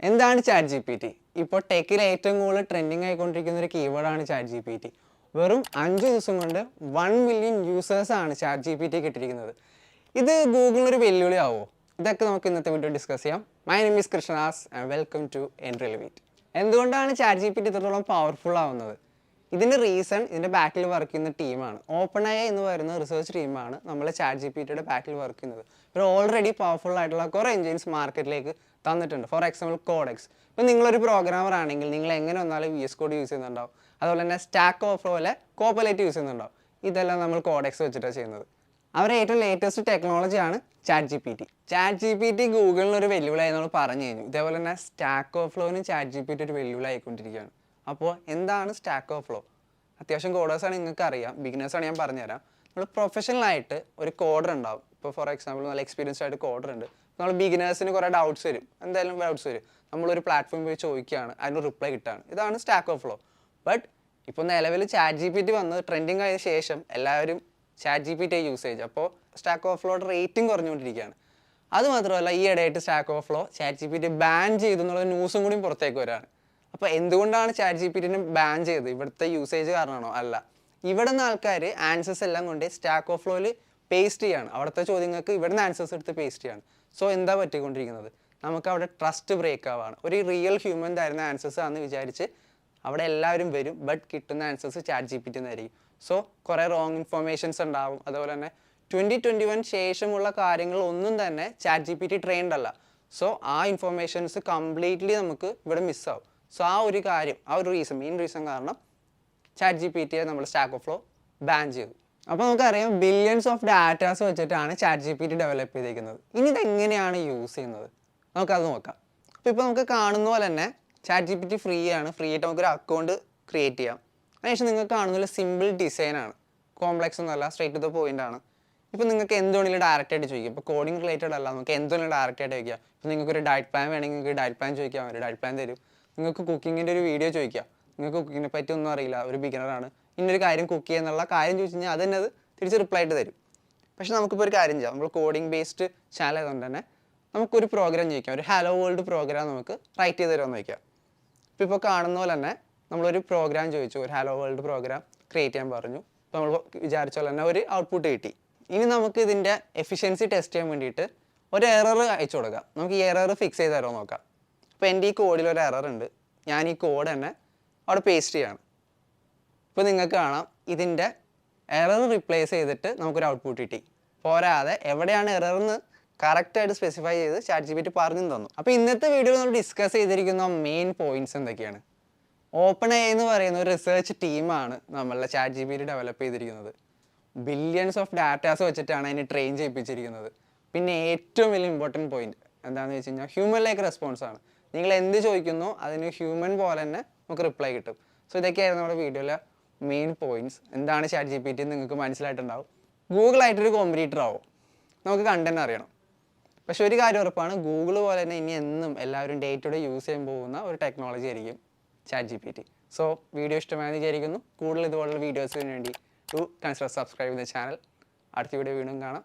എന്താണ് chat G P T? ഇപ്പോൾ ടെക്കിൽ ഏറ്റവും കൂടുതൽ ട്രെൻഡിങ് ആയിക്കൊണ്ടിരിക്കുന്ന ഒരു കീവേഡാണ് ചാറ്റ് ജി പി ടി. വെറും 5 ദിവസം കൊണ്ട് 1 മില്യൺ യൂസേഴ്സാണ് ചാറ്റ് ജി പി ടി കിട്ടിയിരിക്കുന്നത്. ഇത് ഗൂഗിളിനൊരു വെല്ലുവിളി ആവുമോ? ഇതൊക്കെ നമുക്ക് ഇന്നത്തെ വീഡിയോ ഡിസ്കസ് ചെയ്യാം. My name is Krishnadas and welcome to Entri. എന്തുകൊണ്ടാണ് ചാറ്റ് ജി പി ടി ഇത്രത്തോളം പവർഫുൾ ആവുന്നത്? ഇതിൻ്റെ റീസൺ ഇതിൻ്റെ ബാക്കിൽ വർക്ക് ചെയ്യുന്ന ടീമാണ്. ഓപ്പൺ എ എന്ന് പറയുന്ന റിസർച്ച് ടീമാണ് നമ്മളെ ചാറ്റ് ജി പി ടിയുടെ ബാക്കിൽ വർക്ക് ചെയ്യുന്നത്. ഇവർ ഓൾറെഡി പവർഫുൾ ആയിട്ടുള്ള കുറേ എഞ്ചിൻസ് മാർക്കറ്റിലേക്ക് തന്നിട്ടുണ്ട്. For example codex. ഇപ്പോൾ നിങ്ങളൊരു പ്രോഗ്രാമർ ആണെങ്കിൽ നിങ്ങൾ എങ്ങനെ വന്നാലും VS കോഡ് യൂസ് ചെയ്യുന്നുണ്ടാവും. അതുപോലെ തന്നെ സ്റ്റാക്ക് ഓവർ പോലെ കോപ്പലേറ്റ് യൂസ് ചെയ്യുന്നുണ്ടാവും. ഇതെല്ലാം നമ്മൾ കോഡെക്സ് വെച്ചിട്ടാണ് ചെയ്യുന്നത്. അവരുടെ ഏറ്റവും ലേറ്റസ്റ്റ് ടെക്നോളജിയാണ് chat G P T. Chat G P T ഗൂഗിളിനൊരു വെല്ലുവിളിയായി നമ്മൾ പറഞ്ഞു കഴിഞ്ഞു. ഇതേപോലെ തന്നെ സ്റ്റാക്ക് ഓവർ ഫ്ലോവിനും ചാറ്റ് ജി പി ടി ഒരു വെല്ലുവിളി ആയിക്കൊണ്ടിരിക്കുകയാണ്. അപ്പോൾ എന്താണ് സ്റ്റാക്ക് ഓവർ ഫ്ലോ? അത്യാവശ്യം കോഡേഴ്സാണ് നിങ്ങൾക്ക് അറിയാം, ബിഗിനേഴ്സാണ് ഞാൻ പറഞ്ഞുതരാം. നമ്മൾ പ്രൊഫഷണലായിട്ട് ഒരു കോഡർ ഉണ്ടാവും. ഇപ്പോൾ ഫോർ എക്സാമ്പിൾ നല്ല എക്സ്പീരിയൻസ്ഡ് ആയിട്ട് കോഡർ ഉണ്ട്. നമ്മൾ ബിഗിനേഴ്സിന് കുറേ ഡൗട്ട്സ് വരും, എന്തായാലും ഡൗട്ട്സ് വരും. നമ്മളൊരു പ്ലാറ്റ്ഫോം പോയി ചോദിക്കുകയാണ്, അതിന് റിപ്ലൈ കിട്ടുകയാണ്. ഇതാണ് സ്റ്റാക്ക് ഓവർ ഫ്ലോ. ബട്ട് ഇപ്പോൾ നിലവിൽ ചാറ്റ് ജി പി ടി വന്ന് ട്രെൻഡിങ് ആയ ശേഷം എല്ലാവരും chat G P T usage, അപ്പോൾ സ്റ്റാക്ക് ഓവർ ഫ്ലോയുടെ റേറ്റിംഗ് കുറഞ്ഞുകൊണ്ടിരിക്കുകയാണ്. അതുമാത്രമല്ല, ഈ ഇടയായിട്ട് Stack Overflow chat G P T ban ചെയ്തു എന്നുള്ള ന്യൂസും കൂടി പുറത്തേക്ക് വരാണ്. അപ്പോൾ എന്തുകൊണ്ടാണ് ചാറ്റ് ജി പി ടിനെ ബാൻ ചെയ്തത്? ഇവിടുത്തെ യൂസേജ് കാരണമാണോ? അല്ല, ഇവിടെ നിന്ന് ആൾക്കാർ ആൻസേഴ്സ് എല്ലാം കൊണ്ട് സ്റ്റാക്ക് ഓവർ ഫ്ലോയിൽ പേസ്റ്റ് ചെയ്യാണ്. അവിടുത്തെ ചോദ്യങ്ങൾക്ക് ഇവിടുന്ന് ആൻസേഴ്സ് എടുത്ത് പേസ്റ്റ് ചെയ്യാണ്. സോ എന്താ പറ്റിക്കൊണ്ടിരിക്കുന്നത്? നമുക്ക് അവിടെ ട്രസ്റ്റ് ബ്രേക്ക് ആവാണ്. ഒരു റിയൽ ഹ്യൂമൻ തരുന്ന ആൻസേഴ്സ് ആണെന്ന് വിചാരിച്ച് അവിടെ എല്ലാവരും വരും, ബട്ട് കിട്ടുന്ന answers chat G P T എന്നായിരിക്കും. സോ കുറേ റോങ് ഇൻഫർമേഷൻസ് ഉണ്ടാവും. അതുപോലെ തന്നെ 2021 ശേഷമുള്ള കാര്യങ്ങൾ ഒന്നും തന്നെ chat G P T trained അല്ല. സോ ആ ഇൻഫർമേഷൻസ് കംപ്ലീറ്റ്ലി നമുക്ക് ഇവിടെ മിസ്സാവും. സോ ആ ഒരു കാര്യം, ആ ഒരു മെയിൻ റീസൺ കാരണം ചാറ്റ് ജി പി ടിയെ നമ്മൾ സ്റ്റാക്ക് ഓവർ ഫ്ലോ ബാൻ ചെയ്തു. അപ്പോൾ നമുക്കറിയാം, ബില്യൺസ് ഓഫ് ഡാറ്റാസ് വെച്ചിട്ടാണ് chat G P T develop ചെയ്തിരിക്കുന്നത്. ഇനി ഇതെങ്ങനെയാണ് യൂസ് ചെയ്യുന്നത്? നമുക്കത് നോക്കാം. അപ്പോൾ നമുക്ക് കാണുന്ന പോലെ തന്നെ chat G P T free ആണ്. ഫ്രീ ആയിട്ട് നമുക്കൊരു അക്കൗണ്ട് ക്രിയേറ്റ് ചെയ്യാം. അതിനുശേഷം നിങ്ങൾക്ക് കാണുന്ന പോലെ സിമ്പിൾ ഡിസൈനാണ്, കോംപ്ലക്സ് ഒന്നുമല്ല, സ്ട്രേറ്റ് ടു ദ പോയിന്റ് ആണ്. ഇപ്പോൾ നിങ്ങൾക്ക് എന്തുകൊണ്ടെങ്കിലും ഡയറക്റ്റ് ആയിട്ട് ചോദിക്കാം. ഇപ്പോൾ കോഡിംഗ് റിലേറ്റഡ് അല്ല, നമുക്ക് എന്തുകൊണ്ടെങ്കിലും ഡയറക്റ്റ് ആയിട്ട് ചോദിക്കാം. ഇപ്പോൾ നിങ്ങൾക്കൊരു ഡയറ്റ് പ്ലാൻ വേണമെങ്കിൽ നിങ്ങൾക്ക് ഡയറ്റ് പ്ലാൻ ചോദിക്കാം, ഒരു ഡയറ്റ് പ്ലാൻ തരും. നിങ്ങൾക്ക് കുക്കിങ്ങിൻ്റെ ഒരു വീഡിയോ ചോദിക്കാം, നിങ്ങൾക്ക് കുക്കിങ്ങിനെ പറ്റി ഒന്നും അറിയില്ല, ഒരു ബിഗിനറാണ്, ഇന്നൊരു കാര്യം കുക്ക് ചെയ്യുന്നുള്ള കാര്യം ചോദിച്ചു കഴിഞ്ഞാൽ അത് തന്നെ അത് തിരിച്ച് റിപ്ലൈ ആയിട്ട് തരും. പക്ഷേ നമുക്കിപ്പോൾ ഒരു കാര്യം ചെയ്യാം, നമ്മൾ കോഡിംഗ് ബേസ്ഡ് ചാനൽ ആയതുകൊണ്ട് തന്നെ നമുക്കൊരു പ്രോഗ്രാം ചോദിക്കാം, ഒരു ഹലോ വേൾഡ് പ്രോഗ്രാം നമുക്ക് റൈറ്റ് ചെയ്ത് തരുമെന്ന് വയ്ക്കാം. ഇപ്പോൾ കാണുന്ന പോലെ തന്നെ നമ്മളൊരു പ്രോഗ്രാം ചോദിച്ചു, ഒരു ഹലോ വേൾഡ് പ്രോഗ്രാം ക്രിയേറ്റ് ചെയ്യാൻ പറഞ്ഞു. ഇപ്പോൾ നമ്മൾ വിചാരിച്ച പോലെ തന്നെ ഒരു ഔട്ട്പുട്ട് കിട്ടി. ഇനി നമുക്ക് ഇതിൻ്റെ എഫിഷ്യൻസി ടെസ്റ്റ് ചെയ്യാൻ വേണ്ടിയിട്ട് ഒരു എറർ അയച്ചു കൊടുക്കാം. നമുക്ക് ഈ എറർ ഫിക്സ് ചെയ്ത് തരുമോ നോക്കാം. ഇപ്പോൾ എൻ്റെ ഈ കോഡിൽ ഒരു എറർ ഉണ്ട്, ഞാൻ ഈ കോഡ് തന്നെ അവിടെ പേസ്റ്റ് ചെയ്യാണ്. ഇപ്പോൾ നിങ്ങൾക്ക് കാണാം, ഇതിൻ്റെ എറർ റിപ്ലേസ് ചെയ്തിട്ട് നമുക്കൊരു ഔട്ട്പുട്ട് കിട്ടി. പോരാതെ എവിടെയാണ് എറർ എന്ന് കറക്റ്റായിട്ട് സ്പെസിഫൈ ചെയ്ത് ചാറ്റ് ജി പി ടി പറഞ്ഞു തന്നു. അപ്പോൾ ഇന്നത്തെ വീഡിയോയിൽ നമ്മൾ ഡിസ്കസ് ചെയ്തിരിക്കുന്ന മെയിൻ പോയിന്റ്സ് എന്തൊക്കെയാണ്? ഓപ്പൺ എ എന്ന് പറയുന്ന ഒരു റിസർച്ച് ടീമാണ് നമ്മളുടെ chat G P T develop ചെയ്തിരിക്കുന്നത്. ബില്യൺസ് ഓഫ് ഡാറ്റാസ് വെച്ചിട്ടാണ് അതിനെ ട്രെയിൻ ചെയ്യിപ്പിച്ചിരിക്കുന്നത്. പിന്നെ ഏറ്റവും വലിയ ഇമ്പോർട്ടൻറ്റ് പോയിന്റ് എന്താണെന്ന് വെച്ച് കഴിഞ്ഞാൽ ഹ്യൂമൻ ലൈക്ക് റെസ്പോൺസ് ആണ്. നിങ്ങൾ എന്ത് ചോദിക്കുന്നോ അതിന് ഹ്യൂമൻ പോലെ തന്നെ നമുക്ക് റിപ്ലൈ കിട്ടും. സോ ഇതൊക്കെയായിരുന്നു നമ്മുടെ വീഡിയോയിലെ മെയിൻ പോയിന്റ്സ്. എന്താണ് ചാറ്റ് ജി പി ടി നിങ്ങൾക്ക് മനസ്സിലായിട്ടുണ്ടാവും. ഗൂഗിളായിട്ടൊരു കോമ്പറ്റീറ്റർ ആവും, നമുക്ക് കണ്ടന്റ് അറിയണം. പക്ഷെ ഒരു കാര്യം ഉറപ്പാണ്, ഗൂഗിൾ പോലെ തന്നെ ഇനി എന്നും എല്ലാവരും ഡേ ടു ഡേ യൂസ് ചെയ്യാൻ പോകുന്ന ഒരു ടെക്നോളജി ആയിരിക്കും chat G P T. So video ഇഷ്ടമായെന്ന് വിചാരിക്കുന്നു. കൂടുതൽ ഇതുപോലുള്ള വീഡിയോസിന് വേണ്ടി do consider subscribe the channel. അടുത്ത വീഡിയോ വീണ്ടും കാണാം.